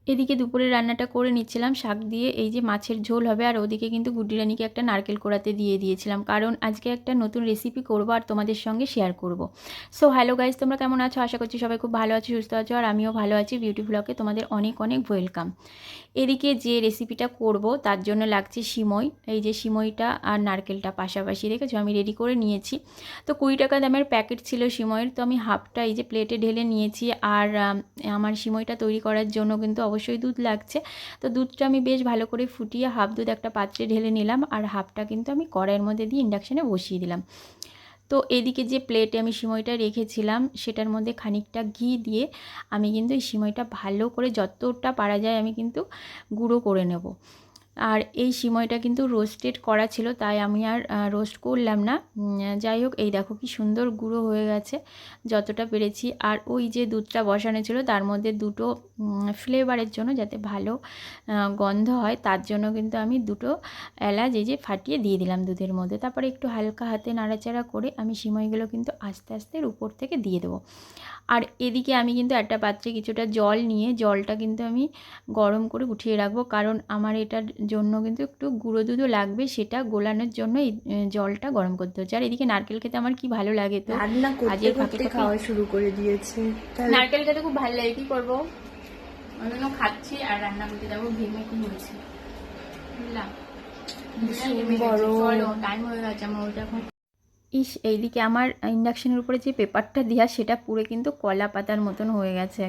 এদিকে দুপুরে রান্নাটা করে নিচ্ছিলাম শাক দিয়ে, এই যে মাছের ঝোল হবে, আর ওদিকে কিন্তু গুড্ডি রানীকে একটা নারকেল কোড়াতে দিয়ে দিয়েছিলাম, কারণ আজকে একটা নতুন রেসিপি করবো আর তোমাদের সঙ্গে শেয়ার করব। সো হ্যালো গাইজ, তোমরা কেমন আছো? আশা করছি সবাই খুব ভালো আছো, সুস্থ আছো, আর আমিও ভালো আছি। বিউটি ব্লগে তোমাদের অনেক অনেক ওয়েলকাম। এদিকে যে রেসিপিটা করব তার জন্য লাগছে সিমই। এই যে সিমইটা আর নারকেলটা পাশাপাশি রেখেছো, আমি রেডি করে নিয়েছি। তো 20 টাকা দামের প্যাকেট ছিল সিমইয়ের, তো আমি হাফটা এই যে প্লেটে ঢেলে নিয়েছি। আর আমার সিমইটা তৈরি করার জন্য কিন্তু অবশ্যই দুধ লাগছে। তো দুধটা আমি বেশ ভালো করে ফুটিয়ে হাফ দুধ একটা পাত্রে ঢেলে নিলাম, আর হাফটা কিন্তু আমি কড়াইয়ের মধ্যে দিয়ে ইন্ডাকশানে বসিয়ে দিলাম। তো এদিকে যে প্লেটে আমি সিমইটা রেখেছিলাম সেটার মধ্যে খানিকটা ঘি দিয়ে আমি কিন্তু এই সিমইটা ভালো করে যতটা পারা যায় আমি কিন্তু গুঁড়ো করে নেব। আর এই সিমইটা কিন্তু রোস্টেড করা ছিল, তাই আমি আর রোস্ট করলাম না। যাই হোক, এই দেখো কি সুন্দর গুঁড়ো হয়ে গেছে যতটা পেরেছি। আর ওই যে দুধটা বসানো ছিল তার মধ্যে দুটো ফ্লেভারের জন্য, যাতে ভালো গন্ধ হয়, তার জন্য কিন্তু আমি দুটো এলাচ এই যে ফাটিয়ে দিয়ে দিলাম দুধের মধ্যে। তারপরে একটু হালকা হাতে নাড়াচাড়া করে আমি সিমইগুলো কিন্তু আস্তে আস্তে উপর থেকে দিয়ে দেবো। আর এদিকে আমি কিন্তু একটা পাত্রে কিছুটা জল নিয়ে জলটা কিন্তু আমি গরম করে উঠিয়ে রাখবো, কারণ আমার এটার জন্য কিন্তু একটু গুঁড়ো দুধও লাগবে, সেটা গোলানোর জন্য এই জলটা গরম করতে হচ্ছে। আর এদিকে নারকেল খেতে আমার কি ভালো লাগে, তো রান্না করতে কাজের ফাঁকে করতে খাওয়া শুরু করে দিয়েছে। নারকেল খেতে খুব ভালো লাগে, কি করবো, ওই জন্য খাচ্ছি আর রান্না করতে যাবো। ভেঙে কি হয়েছে বুঝলাম, চলো টাইম হয়ে গেছে আমার ওইটা এখন। এইদিকে আমার ইন্ডাকশনের উপরে যে পেপারটা দেওয়া সেটা পুরো কিন্তু কলা পাতার মতন হয়ে গেছে।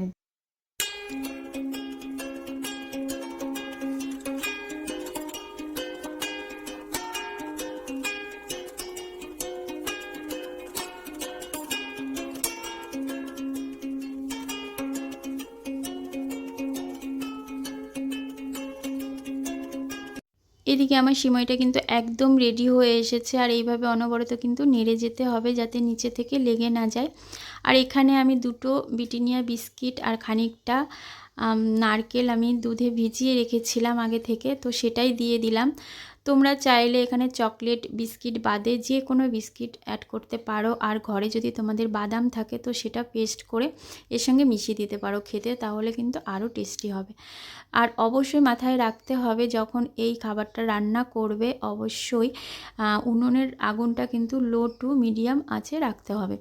এদিকে আমার সিমইটা কিন্তু একদম রেডি হয়ে এসেছে, আর এইভাবে অনবরত কিন্তু নেড়ে যেতে হবে যাতে নিচে থেকে লেগে না যায়। আর এখানে আমি দুটো ব্রিটানিয়া বিস্কিট আর খানিকটা নারকেল আমি দুধে ভিজিয়ে রেখেছিলাম আগে থেকে, তো সেটাই দিয়ে দিলাম। তোমরা চাইলে এখানে চকলেট বিস্কিট বাদে যে কোনো বিস্কিট অ্যাড করতে পারো, আর ঘরে যদি তোমাদের বাদাম থাকে তো সেটা পেস্ট করে এর সঙ্গে মিশিয়ে দিতে পারো খেতে, তাহলে কিন্তু আরও টেস্টি হবে। আর অবশ্যই মাথায় রাখতে হবে যখন এই খাবারটা রান্না করবে, অবশ্যই উনুনের আগুনটা কিন্তু লো টু মিডিয়াম আঁচে রাখতে হবে।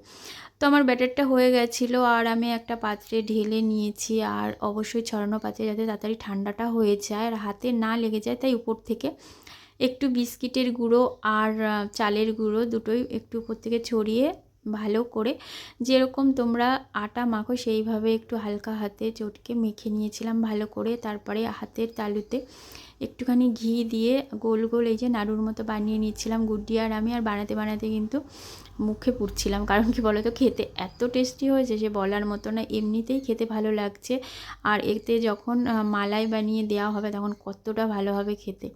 তো আমার ব্যাটারটা হয়ে গেছিলো, আর আমি একটা পাত্রে ঢেলে নিয়েছি, আর অবশ্যই ছড়ানো পাত্রে যাতে তাড়াতাড়ি ঠান্ডাটা হয়ে যায় আর হাতে না লেগে যায়, তাই উপর থেকে একটু বিস্কিটের গুঁড়ো আর চালের গুঁড়ো দুটোই একটু উপর থেকে ছড়িয়ে ভালো করে, যেরকম তোমরা আটা মাখো সেইভাবে একটু হালকা হাতে চটকে মেখে নিয়েছিলাম ভালো করে। তারপরে হাতের তালুতে একটুখানি ঘি দিয়ে গোল গোল এই যে নাড়ুর মতো বানিয়ে নিচ্ছিলাম গুড্ডি আর আমি। আর বানাতে বানাতে কিন্তু মুখে পুড়ছিলাম, কারণ কি বলো তো, খেতে এত টেস্টি হয়েছে যে বলার মতো না। এমনিতেই খেতে ভালো লাগছে, আর এতে যখন মালাই বানিয়ে দেওয়া হবে তখন কতটা ভালো হবে খেতে।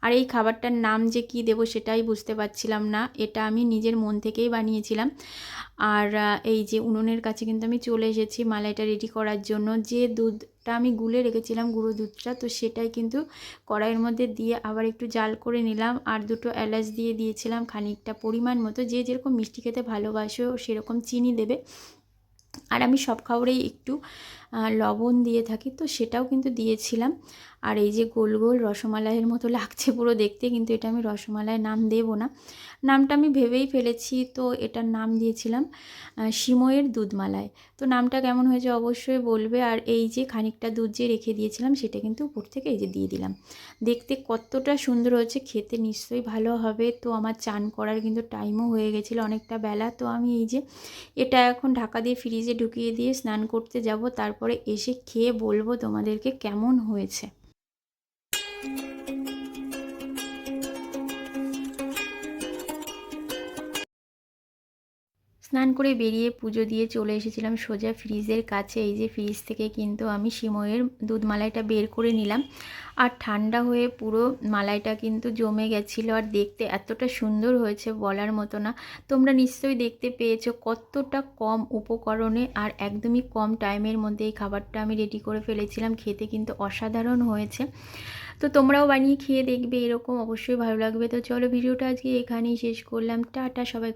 আর এই খাবারটার নাম যে কি দেবো সেটাই বুঝতে পারছিলাম না, এটা আমি নিজের মন থেকেই বানিয়েছিলাম। আর এই যে উনুনের কাছে কিন্তু আমি চলে এসেছি মালাইটা রেডি করার জন্য। যে দুধটা আমি গুলে রেখেছিলাম গুঁড়ো দুধটা, তো সেটাই কিন্তু কড়াইয়ের মধ্যে দিয়ে আবার একটু জাল করে নিলাম, আর দুটো এলাচ দিয়ে দিয়েছিলাম খানিকটা পরিমাণ মতো, যে যেরকম মিষ্টি খেতে ভালোবাসো সেরকম চিনি দেবে। আর আমি সব খাবারেই একটু লবণ দিয়ে থাকি, তো সেটাও কিন্তু দিয়েছিলাম। আর এই যে গোল গোল রসমালাইয়ের মতো লাগছে পুরো দেখতে, কিন্তু এটা আমি রসমালাই নাম দেব না, নামটা আমি ভেবেই ফেলেছি। তো এটার নাম দিয়েছিলাম সিমইয়ের দুধমালাই। তো নামটা কেমন হয়েছে অবশ্যই বলবে। আর এই যে খানিকটা দুধ যে রেখে দিয়েছিলাম সেটা কিন্তু উপর থেকে এই যে দিয়ে দিলাম। দেখতে কতটা সুন্দর হয়েছে, খেতে নিশ্চয়ই ভালো হবে। তো আমার চান করার কিন্তু টাইমও হয়ে গেছিলো অনেকটা বেলা, তো আমি এই যে এটা এখন ঢাকা দিয়ে ফ্রিজে ঢুকিয়ে দিয়ে স্নান করতে যাব, তারপরে এসে খেয়ে বলবো তোমাদেরকে কেমন হয়েছে। স্নান করে বেরিয়ে পুজো দিয়ে চলে এসেছিলাম সোজা ফ্রিজের কাছে। এই যে ফ্রিজ থেকে কিন্তু আমি সিমইয়ের দুধ মালাইটা বের করে নিলাম, আর ঠান্ডা হয়ে পুরো মালাইটা কিন্তু জমে গেছিলো, আর দেখতে এতটা সুন্দর হয়েছে বলার মতো না। তোমরা নিশ্চয়ই দেখতে পেয়েছো কতটা কম উপকরণে আর একদমই কম টাইমের মধ্যে এই খাবারটা আমি রেডি করে ফেলেছিলাম। খেতে কিন্তু অসাধারণ হয়েছে। তো তোমরাও বানিয়ে খেয়ে দেখবে, এরকম অবশ্যই ভালো লাগবে। তো চলো ভিডিওটা আজকে এখানেই শেষ করলাম, টাটা সবাই।